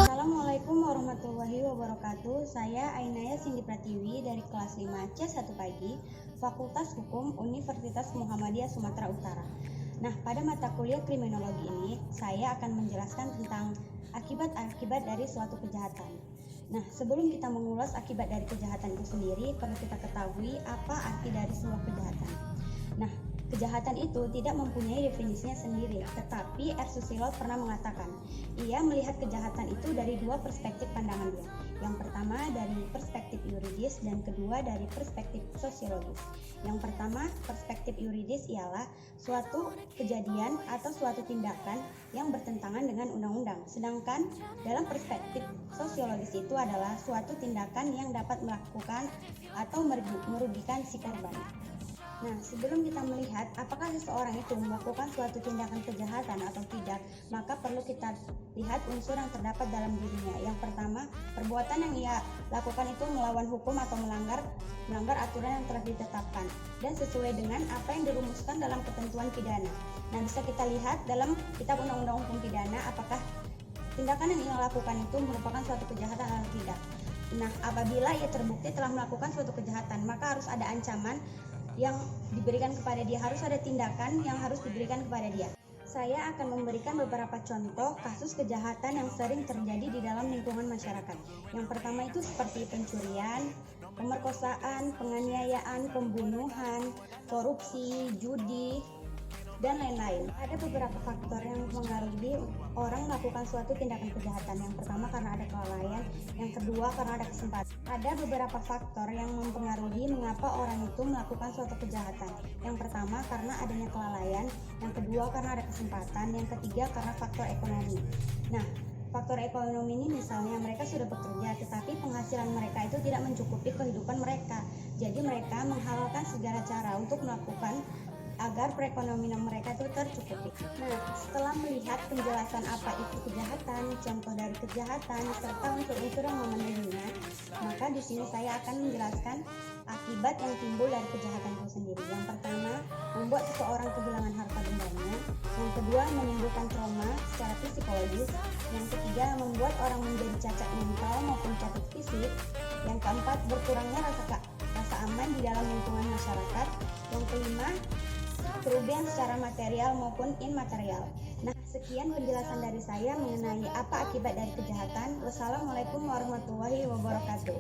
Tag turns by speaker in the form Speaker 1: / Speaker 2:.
Speaker 1: Assalamualaikum warahmatullahi wabarakatuh. Saya Ainaya Cindy Pratiwi dari kelas 5 C1 pagi, Fakultas Hukum Universitas Muhammadiyah Sumatera Utara. Nah, pada mata kuliah kriminologi ini, saya akan menjelaskan tentang akibat-akibat dari suatu kejahatan. Nah, sebelum kita mengulas akibat dari kejahatan itu sendiri, perlu kita ketahui apa arti dari sebuah kejahatan. Nah, kejahatan itu tidak mempunyai definisinya sendiri, tetapi R. Susilo pernah mengatakan, ia melihat kejahatan itu dari dua perspektif pandangan dia. Yang pertama dari perspektif yuridis dan kedua dari perspektif sosiologis. Yang pertama, perspektif yuridis ialah suatu kejadian atau suatu tindakan yang bertentangan dengan undang-undang. Sedangkan dalam perspektif sosiologis itu adalah suatu tindakan yang dapat melakukan atau merugikan si korban. Nah, sebelum kita melihat apakah seseorang itu melakukan suatu tindakan kejahatan atau tidak, maka perlu kita lihat unsur yang terdapat dalam dirinya. Yang pertama, perbuatan yang ia lakukan itu melawan hukum atau melanggar aturan yang telah ditetapkan dan sesuai dengan apa yang dirumuskan dalam ketentuan pidana. Nah, bisa kita lihat dalam Kitab Undang-Undang Hukum Pidana apakah tindakan yang ia lakukan itu merupakan suatu kejahatan atau tidak. Nah, apabila ia terbukti telah melakukan suatu kejahatan, maka harus ada ancaman yang diberikan kepada dia, harus ada tindakan yang harus diberikan kepada dia. Saya akan memberikan beberapa contoh kasus kejahatan yang sering terjadi di dalam lingkungan masyarakat. Yang pertama itu seperti pencurian, pemerkosaan, penganiayaan, pembunuhan, korupsi, judi, dan lain-lain. Ada beberapa faktor yang mempengaruhi orang melakukan suatu tindakan kejahatan. Yang pertama karena ada kelalaian, yang kedua karena ada kesempatan. Ada beberapa faktor yang mempengaruhi mengapa orang itu melakukan suatu kejahatan. Yang pertama karena adanya kelalaian, yang kedua karena ada kesempatan, yang ketiga karena faktor ekonomi. Nah, faktor ekonomi ini misalnya mereka sudah bekerja tetapi penghasilan mereka itu tidak mencukupi kehidupan mereka. Jadi mereka menghalalkan segala cara untuk melakukan agar perekonomian mereka itu tercukupi. Nah, setelah melihat penjelasan apa itu kejahatan, contoh dari kejahatan, serta unsur-unsur yang memenuhinya, maka di sini saya akan menjelaskan akibat yang timbul dari kejahatan itu sendiri. Yang pertama, membuat seseorang kehilangan harta bendanya. Yang kedua, menimbulkan trauma secara psikologis. Yang ketiga, membuat orang menjadi cacat mental maupun cacat fisik. Yang keempat, berkurangnya rasa aman di dalam lingkungan masyarakat. Yang kelima, kerugian secara material maupun imaterial. Nah, sekian penjelasan dari saya mengenai apa akibat dari kejahatan. Wassalamualaikum warahmatullahi wabarakatuh.